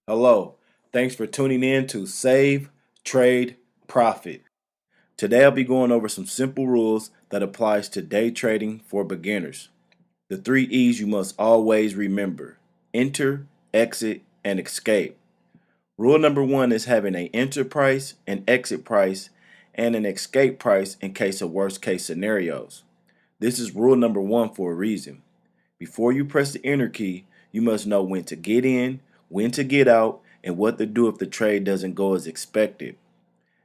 Hello, thanks for tuning in to Save, Trade, Profit. Today I'll be going over some simple rules that applies to day trading for beginners. The 3 E's you must always remember: enter, exit, and escape. Rule number 1 is having an enter price, an exit price, and an escape price in case of worst case scenarios. This is rule number 1 for a reason. Before you press the enter key, you must know when to get in, when to get out, and what to do if the trade doesn't go as expected.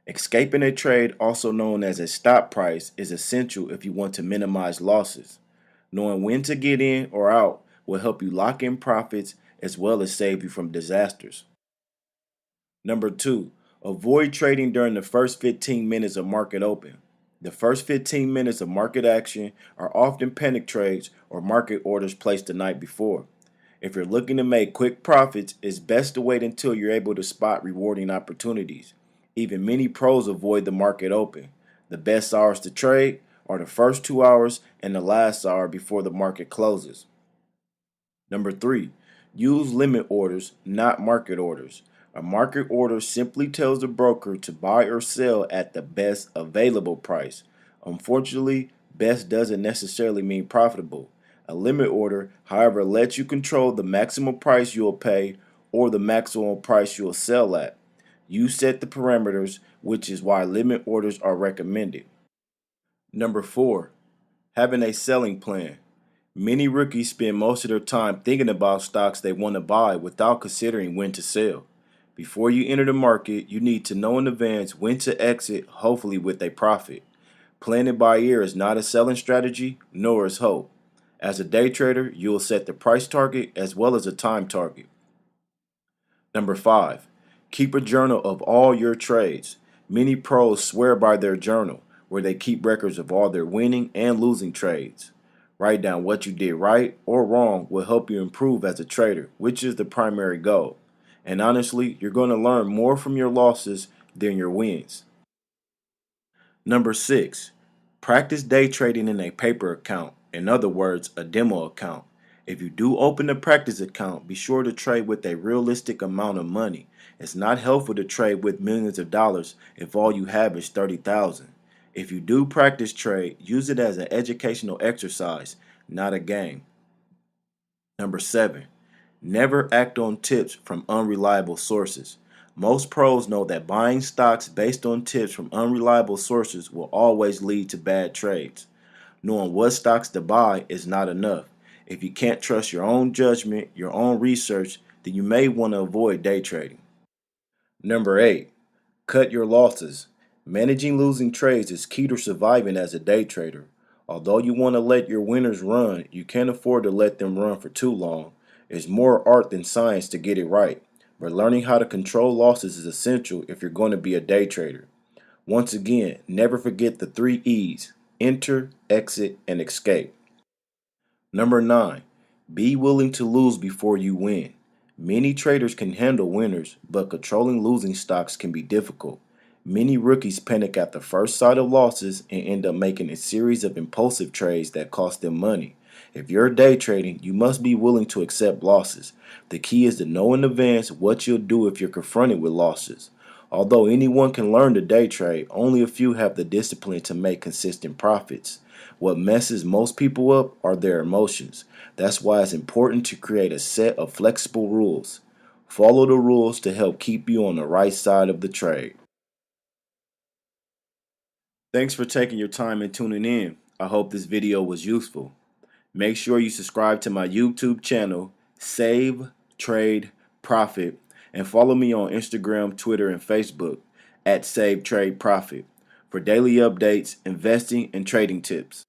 Escaping a trade, also known as a stop price, is essential if you want to minimize losses. Knowing when to get in or out will help you lock in profits as well as save you from disasters. Number 2, avoid trading during the first 15 minutes of market open. The first 15 minutes of market action are often panic trades or market orders placed the night before. If you're looking to make quick profits, it's best to wait until you're able to spot rewarding opportunities. Even many pros avoid the market open. The best hours to trade are the first 2 hours and the last hour before the market closes. Number 3, use limit orders, not market orders. A market order simply tells the broker to buy or sell at the best available price. Unfortunately, best doesn't necessarily mean profitable. A limit order, however, lets you control the maximum price you'll pay or the maximum price you'll sell at. You set the parameters, which is why limit orders are recommended. Number 4, having a selling plan. Many rookies spend most of their time thinking about stocks they want to buy without considering when to sell. Before you enter the market, you need to know in advance when to exit, hopefully with a profit. Planning by ear is not a selling strategy, nor is hope. As a day trader, you will set the price target as well as a time target. Number 5, keep a journal of all your trades. Many pros swear by their journal, where they keep records of all their winning and losing trades. Write down what you did right or wrong will help you improve as a trader, which is the primary goal. And honestly, you're going to learn more from your losses than your wins. Number 6, practice day trading in a paper account, in other words, a demo account. If you do open a practice account, be sure to trade with a realistic amount of money. It's not helpful to trade with millions of dollars if all you have is 30,000. If you do practice trade, use it as an educational exercise, not a game. Number 7, never act on tips from unreliable sources. Most pros know that buying stocks based on tips from unreliable sources will always lead to bad trades. Knowing what stocks to buy is not enough. If you can't trust your own judgment, your own research, then you may want to avoid day trading. Number 8, cut your losses. Managing losing trades is key to surviving as a day trader. Although you want to let your winners run, you can't afford to let them run for too long. It's more art than science to get it right, but learning how to control losses is essential if you're going to be a day trader. Once again, never forget the 3 E's: enter, exit, and escape. Number 9, be willing to lose before you win. Many traders can handle winners, but controlling losing stocks can be difficult. Many rookies panic at the first sight of losses and end up making a series of impulsive trades that cost them money. If you're day trading, you must be willing to accept losses. The key is to know in advance what you'll do if you're confronted with losses. Although anyone can learn to day trade, only a few have the discipline to make consistent profits. What messes most people up are their emotions. That's why it's important to create a set of flexible rules. Follow the rules to help keep you on the right side of the trade. Thanks for taking your time and tuning in. I hope this video was useful. Make sure you subscribe to my YouTube channel, Save, Trade, Profit, and follow me on Instagram, Twitter, and Facebook at Save, Trade, Profit for daily updates, investing, and trading tips.